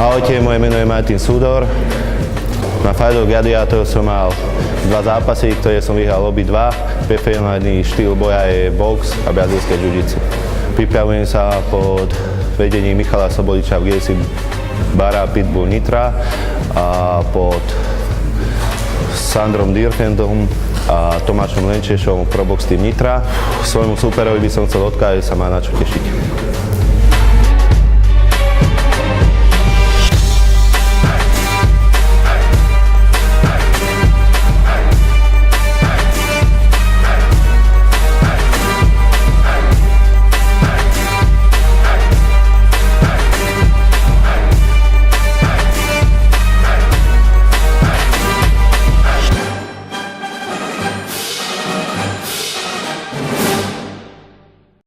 Ahojte, moje meno je Martin Súdor. Na Fight of Gladiator som mal 2 zápasy, ktoré som vyhral obidva. Preferovaný štýl boja je box a brazílske jiu-jitsu. Pripravujem sa pod vedením Michala Soboliča v GC bara Pitbull Nitra a pod Sandrom Dierfendom a Tomášom Lenčešom Probox Team Nitra. Svojmu superovi by som chcel odkázať, že sa má na čo tešiť.